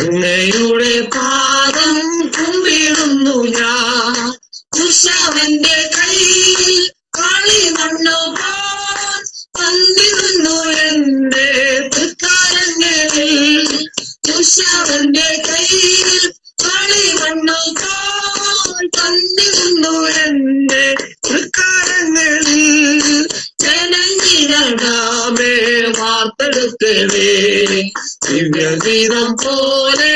അങ്ങയുടെ പാദം കുമ്പിടുന്നു ഞാൻ. കുശവന്റെ കയ്യിൽ കളിമണ്ണു പോൽ തന്നിരുന്നു എന്റെ തൃക്കാരങ്ങളിൽ. കുശവന്റെ കയ്യിൽ കളിമണ്ണു പോൽ തന്നിരുന്നു എന്റെ തൃക്കാരങ്ങളിൽ. ജനങ്ങിരടാമേ വാർത്തെടുക്കവേ ദിവ്യഗീതം പോലെ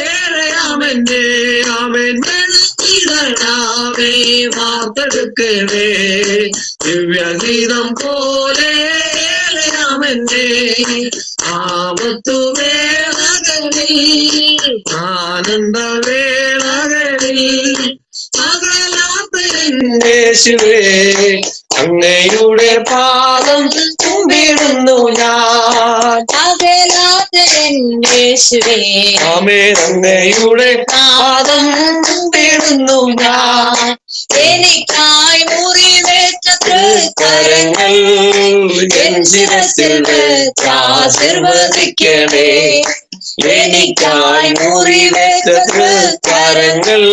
ഏറെയാമെന്നെ. അവൻ ജനങ്ങിരടാമേ വാർത്തെടുക്കവേ ദിവ്യഗീതം പോലെ ഏറെയാമെന്നെ. ആപത്തു വേളകളിൽ ആനന്ദവേളകളിൽ യേശുവേ അങ്ങയുടെ പാദം കുമ്പിടുന്നു ഞാൻ. യേശുവേ ആമേൻ അങ്ങയുടെ പാദം കുമ്പിടുന്നു ഞാൻ. എനിക്കായി മുറിവേറ്റ തൃക്കരങ്ങൾ എൻ ശിരസിൽ ആശീർവദിക്കണേ. എനിക്കായി മുറിവേറ്റ തൃക്കരങ്ങൾ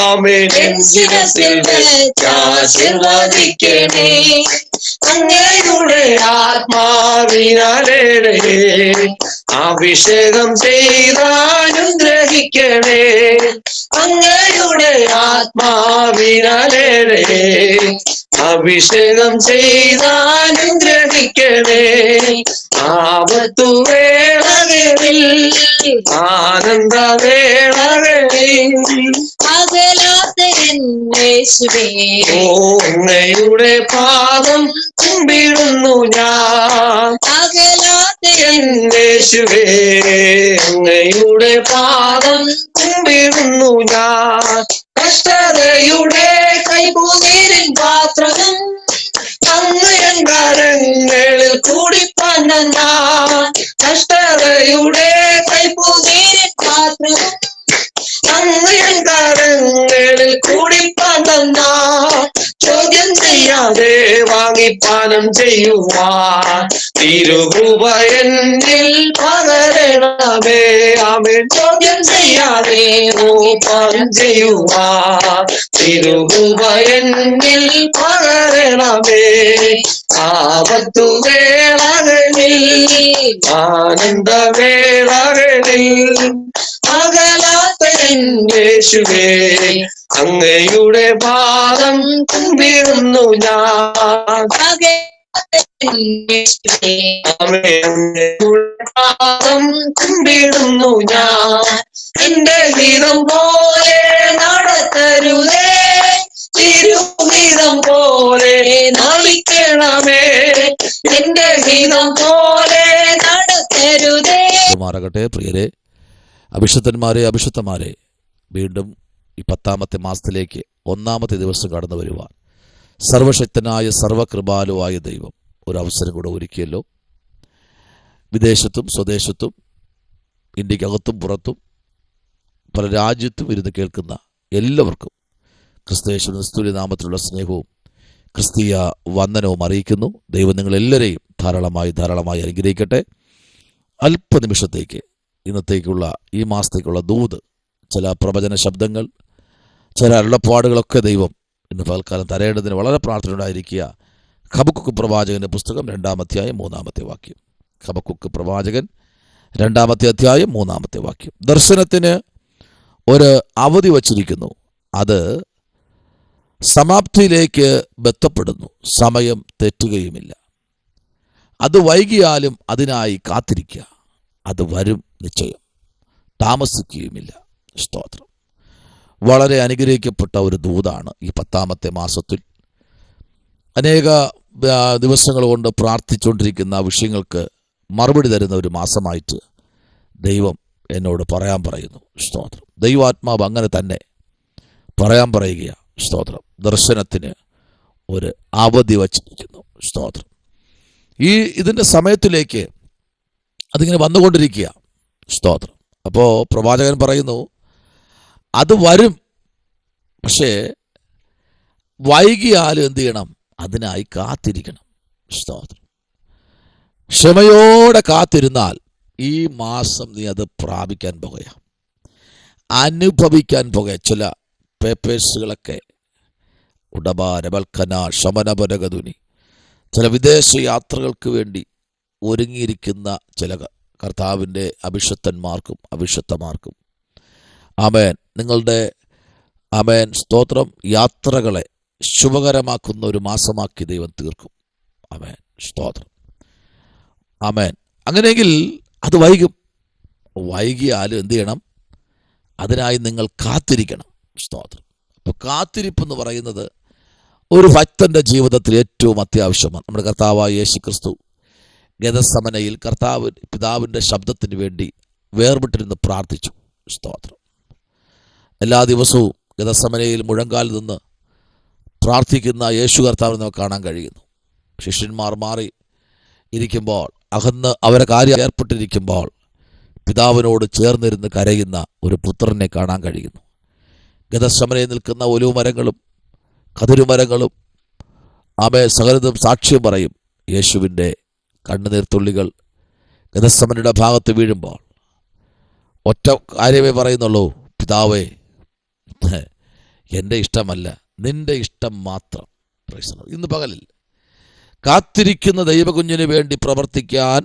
ആമേൻ എൻ ശിരസിൽ ആശീർവദിക്കണേ. അങ്ങയുടെ ആത്മാവിനാലേ അഭിഷേകം ചെയ്താനുഗ്രഹിക്കണേ. അങ്ങയുടെ ആത്മാവിനാലേ അഭിഷേകം ചെയ്താനുഗ്രഹിക്കണേ. ആപത്തു വേളകളിൽ ആനന്ദവേളകളിൽ അങ്ങയുടെ പാദം കുമ്പിടുന്നു ഞാൻ. യേശുവേ അങ്ങയുടെ പാദം കുമ്പിടുന്നു ഞാൻ. കഷ്ടതയുടെ കൈപുനീരിൻ പാത്രവും അങ്ങയൻ കരങ്ങളിൽ കൂടിപ്പാൻ ഞാൻ. കഷ്ടതയുടെ കൈപുനീരിൻ പാത്രവും അങ്ങയൻ കരങ്ങളിൽ കൂടിപ്പാൻ ഞാൻ. ചോദ്യം ചെയ്യാതെ വാങ്ങിപ്പാനം ചെയ്യുവാൻ തിരുകൃപ എന്നിൽ പകരണമേ. ആമേൻ ചോദ്യം ചെയ്യാതെ വാങ്ങിപ്പാനം ചെയ്യുവാൻ തിരുകൃപ എന്നിൽ പകരണമേ. ആപത്തു വേളകളിൽ ആനന്ദവേളകളിൽ അകലാത്ത യേശുവേ അങ്ങയുടെ പാദം കുമ്പിടുന്നു ഞാൻ. പാദം കുമ്പിടുന്നു ഞാൻ. എന്റെ ഗീതം പോലെ നടത്തരുതേ, തിരുഗീതം പോലെ നയിക്കണമേ. എന്റെ ഗീതം പോലെ നടത്തരുതേ. മാറകട്ടെ. പ്രിയരെ, അഭിഷിക്തന്മാരെ, അഭിഷിക്തമാരെ, വീണ്ടും ഈ 10ാമത്തെ മാസത്തിലേക്ക് 1ാമത്തെ ദിവസം കടന്നു വരുവാൻ സർവശക്തനായ സർവകൃപാലുവായ ദൈവം ഒരവസരം കൂടെ ഒരുക്കിയല്ലോ. വിദേശത്തും സ്വദേശത്തും ഇന്ത്യക്കകത്തും പുറത്തും പല രാജ്യത്തും ഇരുന്ന് കേൾക്കുന്ന എല്ലാവർക്കും ക്രിസ്തുയേശുവിന്റെ സ്തുല്യനാമത്തിലുള്ള സ്നേഹവും ക്രിസ്തീയ വന്ദനവും അറിയിക്കുന്നു. ദൈവം നിങ്ങളെല്ലാവരെയും ധാരാളമായി അനുഗ്രഹിക്കട്ടെ. അല്പനിമിഷത്തേക്ക് ഇന്നത്തേക്കുള്ള ഈ മാസത്തേക്കുള്ള ദൂത്, ചില പ്രവചന ശബ്ദങ്ങൾ, ചില അരുളപ്പാടുകളൊക്കെ ദൈവം ഇന്ന് പകൽക്കാലം തരേണ്ടതിന് വളരെ പ്രാർത്ഥന ഉണ്ടായിരിക്കുക. ഹബക്കുക്ക് പ്രവാചകന്റെ പുസ്തകം 2-ാം അധ്യായം 3-ാമത്തെ വാക്യം. ഹബക്കുക്ക് പ്രവാചകൻ 2-ാമത്തെ അധ്യായം 3-ാമത്തെ വാക്യം. ദർശനത്തിന് ഒരു അവധി വച്ചിരിക്കുന്നു, അത് സമാപ്തിയിലേക്ക് ബന്ധപ്പെടുന്നു, സമയം തെറ്റുകയുമില്ല. അത് വൈകിയാലും അതിനായി കാത്തിരിക്കുക, അത് വരും നിശ്ചയം, താമസിക്കുകയുമില്ല. സ്തോത്രം. വളരെ അനുഗ്രഹിക്കപ്പെട്ട ഒരു ദൂതാണ് ഈ 10ാമത്തെ മാസത്തിൽ. അനേക ദിവസങ്ങൾ കൊണ്ട് പ്രാർത്ഥിച്ചുകൊണ്ടിരിക്കുന്ന വിഷയങ്ങൾക്ക് മറുപടി തരുന്ന ഒരു മാസമായിട്ട് ദൈവം എന്നോട് പറയാൻ പറയുന്നു. സ്തോത്രം. ദൈവാത്മാവ് അങ്ങനെ തന്നെ പറയാൻ പറയുക. സ്തോത്രം. ദർശനത്തിന് ഒരു അവധി വച്ചിരിക്കുന്നു. സ്തോത്രം. ഇതിൻ്റെ സമയത്തിലേക്ക് അതിങ്ങനെ വന്നുകൊണ്ടിരിക്കുക. സ്തോത്രം. അപ്പോൾ പ്രവാചകൻ പറയുന്നു, അത് വരും, പക്ഷേ വൈകിയാലും എന്ത് ചെയ്യണം? അതിനായി കാത്തിരിക്കണം. സ്തോത്രം. ക്ഷമയോടെ കാത്തിരുന്നാൽ ഈ മാസം നീ അത് പ്രാപിക്കാൻ പോകുക. അനുഭവിക്കാൻ പോകെ ചില പേപ്പേഴ്സുകളൊക്കെ ഉടബാരബൽക്കന ശമനപരകതുനി ചില വിദേശ യാത്രകൾക്ക് വേണ്ടി ഒരുങ്ങിയിരിക്കുന്ന ചില കർത്താവിൻ്റെ അഭിഷക്തന്മാർക്കും അഭിഷക്തമാർക്കും ആമേൻ, നിങ്ങളുടെ ആമേൻ സ്തോത്രം യാത്രകളെ ശുഭകരമാക്കുന്ന ഒരു മാസമാക്കി ദൈവം തീർക്കും. ആമേൻ, സ്തോത്രം. ആമേൻ. അങ്ങനെയെങ്കിൽ അത് വൈകിയാലും എന്ത് ചെയ്യണം? അതിനായി നിങ്ങൾ കാത്തിരിക്കണം. സ്തോത്രം. അപ്പോൾ കാത്തിരിപ്പെന്ന് പറയുന്നത് ഒരു ഭക്തൻ്റെ ജീവിതത്തിൽ ഏറ്റവും അത്യാവശ്യമാണ്. നമ്മുടെ കർത്താവായ യേശുക്രിസ്തു ഗെത്സമനയിൽ പിതാവിൻ്റെ ശബ്ദത്തിന് വേണ്ടി വേർപെട്ടിരുന്ന് പ്രാർത്ഥിച്ചു. സ്തോത്രം. എല്ലാ ദിവസവും ഗെത്സമനയിൽ മുഴങ്കാലിൽ നിന്ന് പ്രാർത്ഥിക്കുന്ന യേശു കർത്താവിനെ നമുക്ക് കാണാൻ കഴിയുന്നു. ശിഷ്യന്മാർ മാറി ഇരിക്കുമ്പോൾ, അകന്ന് അവരെ കാര്യം ഏർപ്പെട്ടിരിക്കുമ്പോൾ പിതാവിനോട് ചേർന്നിരുന്ന് കരയുന്ന ഒരു പുത്രനെ കാണാൻ കഴിയുന്നു. ഗെത്സമനയിൽ നിൽക്കുന്ന ഒലിവുമരങ്ങളും കതിരുമരങ്ങളും സകലതും സാക്ഷ്യം പറയും. യേശുവിൻ്റെ കണ്ണുനീർത്തുള്ളികൾ ഗെത്സമനയുടെ ഭാഗത്ത് വീഴുമ്പോൾ ഒറ്റ കാര്യമേ പറയുന്നുള്ളൂ: പിതാവേ, എൻ്റെ ഇഷ്ടമല്ല, നിന്റെ ഇഷ്ടം മാത്രം. ഇന്ന് പകലിൽ കാത്തിരിക്കുന്ന ദൈവകുഞ്ഞിന് വേണ്ടി പ്രവർത്തിക്കാൻ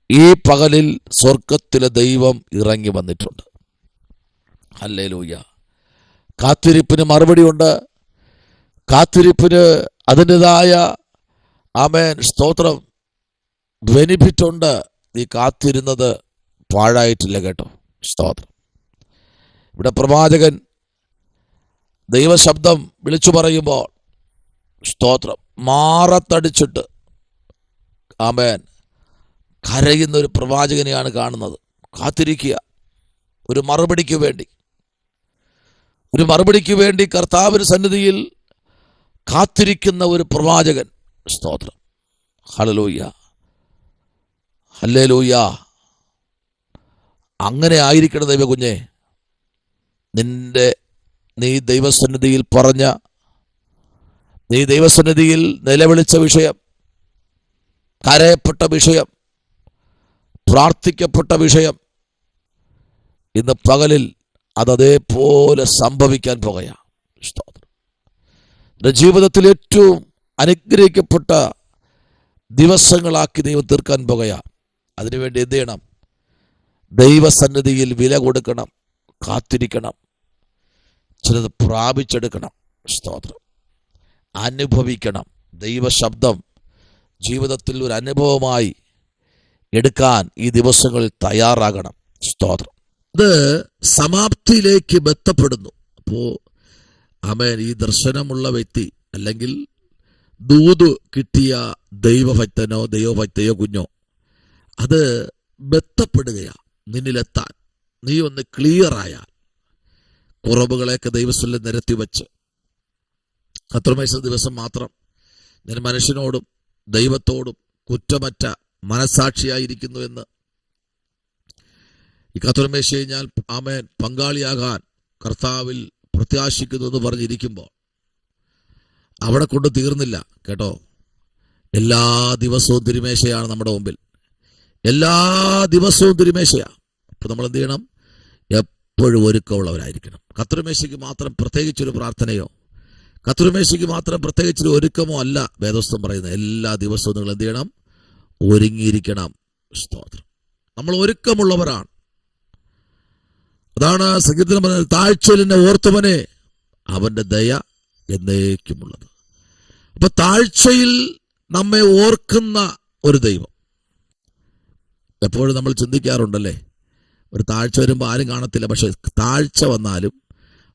ഈ പകലിൽ സ്വർഗത്തിലെ ദൈവം ഇറങ്ങി വന്നിട്ടുണ്ട്. ഹല്ലേലൂയ. കാത്തിരിപ്പിന് മറുപടിയുണ്ട്. കാത്തിരിപ്പിന് അതിൻ്റെതായ ആമേൻ സ്തോത്രം ബെനിഫിറ്റ് ഉണ്ട്. നീ കാത്തിരുന്നത് പാഴായിട്ടില്ല കേട്ടോ. സ്തോത്രം. ഇവിടെ പ്രവാചകൻ ദൈവശബ്ദം വിളിച്ചു പറയുമ്പോൾ സ്തോത്രം മാറത്തടിച്ചിട്ട് ആമേൻ കരയുന്ന ഒരു പ്രവാചകനെയാണ് കാണുന്നത്. കാത്തിരിക്കുക ഒരു മറുപടിക്ക് വേണ്ടി കർത്താവിന്റെ സന്നിധിയിൽ കാത്തിരിക്കുന്ന ഒരു പ്രവാചകൻ. സ്തോത്രം. Hallelujah, hallelujah. അങ്ങനെ ആയിരിക്കണം ദൈവകുഞ്ഞെ. നീ ദൈവസന്നിധിയിൽ പറഞ്ഞ, നീ ദൈവസന്നിധിയിൽ നിലവിളിച്ച വിഷയം, കരയപ്പെട്ട വിഷയം, പ്രാർത്ഥിക്കപ്പെട്ട വിഷയം ഇന്ന് പകലിൽ അതേപോലെ സംഭവിക്കാൻ പോകുകയാണ്. സ്തോത്രം. എൻ്റെ ജീവിതത്തിൽ ഏറ്റവും അനുഗ്രഹിക്കപ്പെട്ട ദിവസങ്ങളാക്കി ദൈവം തീർക്കാൻ പോകുകയാണ്. അതിനുവേണ്ടി എന്ത് ചെയ്യണം? ദൈവസന്നിധിയിൽ വില കൊടുക്കണം, കാത്തിരിക്കണം, ചിലത് പ്രാപിച്ചെടുക്കണം. സ്തോത്രം. അനുഭവിക്കണം. ദൈവശബ്ദം ജീവിതത്തിൽ ഒരു അനുഭവമായി എടുക്കാൻ ഈ ദിവസങ്ങളിൽ തയ്യാറാകണം. സ്തോത്രം. അത് സമാപ്തിയിലേക്ക് ബന്ധപ്പെടുന്നു. അപ്പോൾ ആമേൻ, ഈ ദർശനമുള്ള വ്യക്തി അല്ലെങ്കിൽ ദൂത് കിട്ടിയ ദൈവഭക്തനോ ദൈവഭക്തയോ കുഞ്ഞോ അത് ബന്ധപ്പെടുകയാണ് നിന്നിലെത്താൻ. നീ ഒന്ന് ക്ലിയറായാൽ കുറവുകളെയൊക്കെ ദൈവസ്ഥലിൽ നിരത്തി വച്ച് കർത്തൃമേശ ദിവസം മാത്രം ഞാൻ മനുഷ്യനോടും ദൈവത്തോടും കുറ്റമറ്റ മനസാക്ഷിയായിരിക്കുന്നു എന്ന് ഈ കർത്തൃമേശ കഴിഞ്ഞാൽ ആമേൻ പങ്കാളിയാകാൻ കർത്താവിൽ പ്രത്യാശിക്കുന്നു എന്ന് പറഞ്ഞിരിക്കുമ്പോൾ അവിടെ കൊണ്ട് തീർന്നില്ല കേട്ടോ. എല്ലാ ദിവസവും തിരുമേശയാണ് നമ്മുടെ മുമ്പിൽ. എല്ലാ ദിവസവും തിരുമേശയാണ്. അപ്പോൾ നമ്മൾ എന്ത് ചെയ്യണം? എപ്പോഴും ഒരുക്കമുള്ളവരായിരിക്കണം. കർത്തൃമേശയ്ക്ക് മാത്രം പ്രത്യേകിച്ചൊരു പ്രാർത്ഥനയോ കർത്തൃമേശയ്ക്ക് മാത്രം പ്രത്യേകിച്ചൊരു ഒരുക്കമോ അല്ല വേദോസ്തം പറയുന്നത്. എല്ലാ ദിവസവും നിങ്ങൾ എന്ത് ചെയ്യണം? ഒരുങ്ങിയിരിക്കണം. സ്തോത്രം. നമ്മൾ ഒരുക്കമുള്ളവരാണ്. അതാണ് സംഗീതം പറഞ്ഞത്, താഴ്ചയിൽ എന്നെ ഓർത്തവനെ അവന്റെ ദയ എന്നേക്കുമുള്ളത്. അപ്പൊ താഴ്ചയിൽ നമ്മെ ഓർക്കുന്ന ഒരു ദൈവം. എപ്പോഴും നമ്മൾ ചിന്തിക്കാറുണ്ടല്ലേ, ഒരു താഴ്ച വരുമ്പോൾ ആരും കാണത്തില്ല. പക്ഷെ താഴ്ച വന്നാലും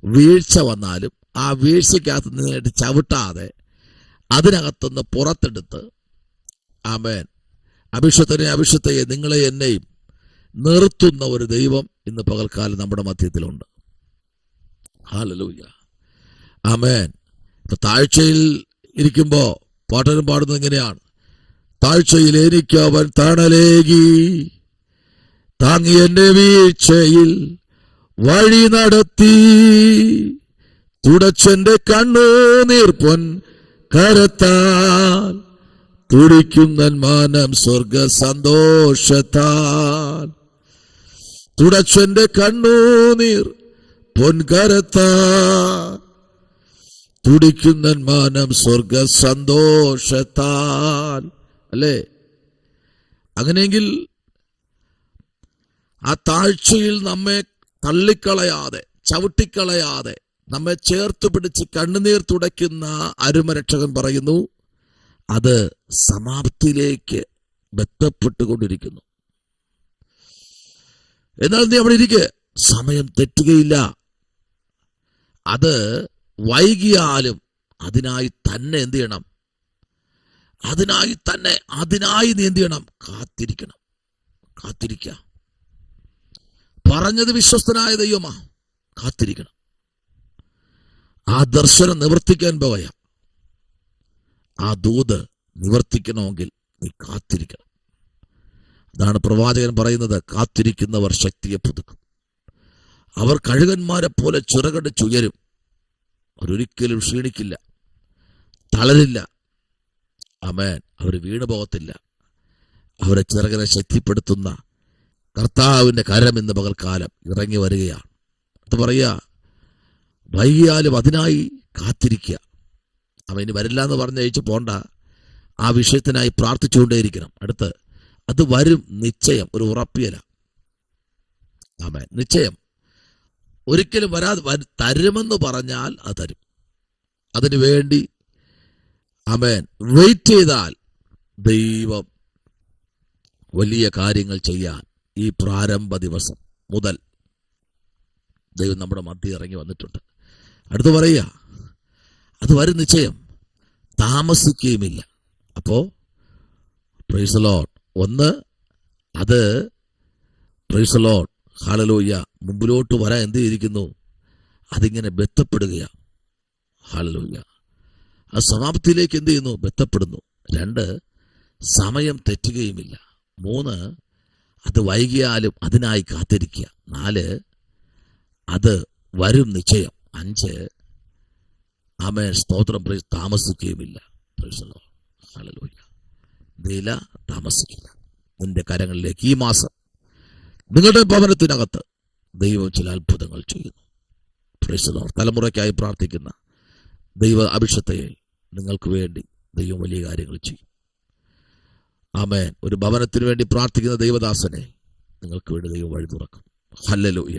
വീഴ്ച വന്നാലും ആ വീഴ്ചക്കകത്ത് നിന്നിട്ട് ചവിട്ടാതെ അതിനകത്തുനിന്ന് പുറത്തെടുത്ത് ആമേൻ അഭിഷക്തയെ നിങ്ങളെ എന്നെയും നിർത്തുന്ന ഒരു ദൈവം ഇന്ന് പകൽക്കാലം നമ്മുടെ മധ്യത്തിലുണ്ട്. ഹല്ലേലൂയ, ആമേൻ. ഇപ്പൊ താഴ്ചയിൽ ഇരിക്കുമ്പോ പാട്ടനും പാടുന്നത് ഇങ്ങനെയാണ്: താഴ്ചയിൽ എനിക്ക് അവൻ തണലേകി, താങ്ങി എന്റെ വീഴ്ചയിൽ വഴി നടത്തി, തുടച്ചെന്റെ കണ്ണുനീർ പൊൻ കരത്താൽ, തുടിക്കുന്ന മാനം സ്വർഗ സന്തോഷത്താൽ. തുടച്ചെന്റെ കണ്ണുനീർ പൊൻകരത്താ, തുടിക്കുന്ന മാനം സ്വർഗ സന്തോഷത്താൽ. അല്ലേ? അങ്ങനെയെങ്കിൽ ആ താഴ്ചയിൽ നമ്മെ തള്ളിക്കളയാതെ, ചവിട്ടിക്കളയാതെ നമ്മെ ചേർത്ത് പിടിച്ച് കണ്ണുനീർ തുടയ്ക്കുന്ന അരുമരക്ഷകൻ പറയുന്നു, അത് സമാപ്തിയിലേക്ക് ബന്ധപ്പെട്ടുകൊണ്ടിരിക്കുന്നു. എന്നാൽ നീ അവിടെ ഇരിക്കെ, സമയം തെറ്റുകയില്ല. അത് വൈകിയാലും അതിനായി തന്നെ എന്ത് ചെയ്യണം? അതിനായി നീ എന്ത് ചെയ്യണം? കാത്തിരിക്കണം. കാത്തിരിക്ക. പറഞ്ഞത് വിശ്വസ്തനായ ദൈവമാ, കാത്തിരിക്കണം. ആ ദർശനം നിവർത്തിക്കാൻ പോയ ആ ദൂത് നിവർത്തിക്കണമെങ്കിൽ നീ കാത്തിരിക്കണം. അതാണ് പ്രവാചകൻ പറയുന്നത്, കാത്തിരിക്കുന്നവർ ശക്തിയെ പുതുക്കും. അവർ കഴുകന്മാരെ പോലെ ചിറകടിച്ചുയരും. അവരൊരിക്കലും ക്ഷീണിക്കില്ല, തളരില്ല. ആമേൻ. അവർ വീണു പോകത്തില്ല. അവരെ ചിറകിനെ ശക്തിപ്പെടുത്തുന്ന കർത്താവിന്റെ കരം ഇന്ന് പകൽക്കാലം ഇറങ്ങി വരികയാണ്. അത് പറയാ, വൈകിയാലും അതിനായി കാത്തിരിക്കുക. അവൻ ഇനി വരില്ല എന്ന് പറഞ്ഞയച്ചു പോണ്ട. ആ വിഷയത്തിനായി പ്രാർത്ഥിച്ചുകൊണ്ടേയിരിക്കണം. അടുത്ത് അത് വരും, നിശ്ചയം. ഒരു ഉറപ്പിയല. ആമേൻ. നിശ്ചയം. ഒരിക്കലും വരാതെ തരുമെന്ന് പറഞ്ഞാൽ അത് തരും. അതിനു വേണ്ടി ആമേൻ വെയിറ്റ് ചെയ്താൽ ദൈവം വലിയ കാര്യങ്ങൾ ചെയ്യാൻ ഈ പ്രാരംഭ ദിവസം മുതൽ ദൈവം നമ്മുടെ മധ്യ ഇറങ്ങി വന്നിട്ടുണ്ട്. അടുത്ത് പറയുക, അത് വരും നിശ്ചയം, താമസിക്കുകയുമില്ല. അപ്പോ പ്രൈസ് ദി ലോർഡ്. ഒന്ന്, അത് പ്രൈസ് ദി ലോർഡ്, ഹല്ലേലൂയ, മുമ്പിലോട്ട് വരാൻ എന്ത് ചെയ്തിരിക്കുന്നു? അതിങ്ങനെ ബന്ധപ്പെടുകയാ. ഹല്ലേലൂയ. ആ സമാപ്തിയിലേക്ക് എന്ത് ചെയ്യുന്നു? ബന്ധപ്പെടുന്നു. 2, സമയം തെറ്റുകയുമില്ല. 3, അത് വൈകിയാലും അതിനായി കാത്തിരിക്കുക. 4, അത് വരും നിശ്ചയം. 5, ആമേൻ, സ്തോത്രം, താമസിക്കുകയുമില്ല. ഹല്ലേലൂയ. നീല താമസിക്കില്ല. നിന്റെ കരങ്ങളിലേക്ക് ഈ മാസം നിങ്ങളുടെ ഭവനത്തിനകത്ത് ദൈവം ചില അത്ഭുതങ്ങൾ ചെയ്യുന്നു. Praise the Lord. തലമുറയ്ക്കായി പ്രാർത്ഥിക്കുന്ന ദൈവ അഭിഷേകത്തെ നിങ്ങൾക്ക് വേണ്ടി ദൈവം വലിയ കാര്യങ്ങൾ ചെയ്യും. ആമേൻ. ഒരു ഭവനത്തിന് വേണ്ടി പ്രാർത്ഥിക്കുന്ന ദൈവദാസനെ നിങ്ങൾക്ക് വേണ്ടി ദൈവം വഴി തുറക്കും. ഹല്ലേലൂയ.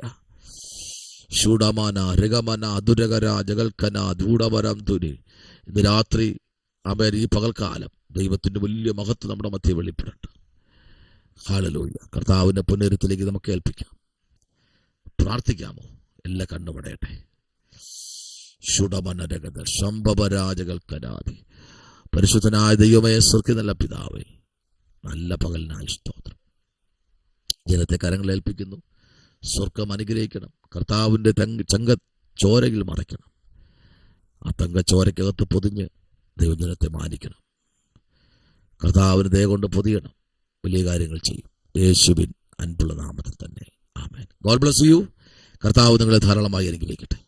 ശൂഡമാന രഗമന അതുരകര ജഗൽക്കന ധൂടവരം തുരി. ഇന്ന് രാത്രി ആമേൻ, ഈ പകൽക്കാലം ദൈവത്തിന്റെ വലിയ മഹത്വം നമ്മുടെ മധ്യേ വെളിപ്പെടട്ടെ. ഹല്ലേലൂയ. കർത്താവിന്റെ പുനരുത്തിലേക്ക് നമുക്ക് ഏൽപ്പിക്കാം. പ്രാർത്ഥിക്കാമോ? എല്ലാ കണ്ണുമടയട്ടെ. ശുഡമനരഗത ശംഭവരാജകൽക്കനാദി. പരിശുദ്ധനായ ദൈവമേ, സ്വർഗ്ഗ നല്ല പിതാവേ, നല്ല പകലിനായി സ്തോത്രം. ജനത്തെ കരങ്ങൾ ഏൽപ്പിക്കുന്നു. സ്വർഗം അനുഗ്രഹിക്കണം. കർത്താവിന്റെ ചങ്ക ചോരയിൽ മറയ്ക്കണം. ആ തങ്കച്ചോരയ്ക്കകത്ത് പൊതിഞ്ഞ് ദൈവജനത്തെ മാനിക്കണം. കർത്താവിന് ദയ കൊണ്ട് പൊതിയണം. വലിയ കാര്യങ്ങൾ ചെയ്യും. യേശുവിൻ അൻപുള്ള നാമത്തിൽ തന്നെ. ആമേൻ. God bless you. കർത്താവ് നിങ്ങളെ ധാരാളമായി അനുഗ്രഹിക്കട്ടെ.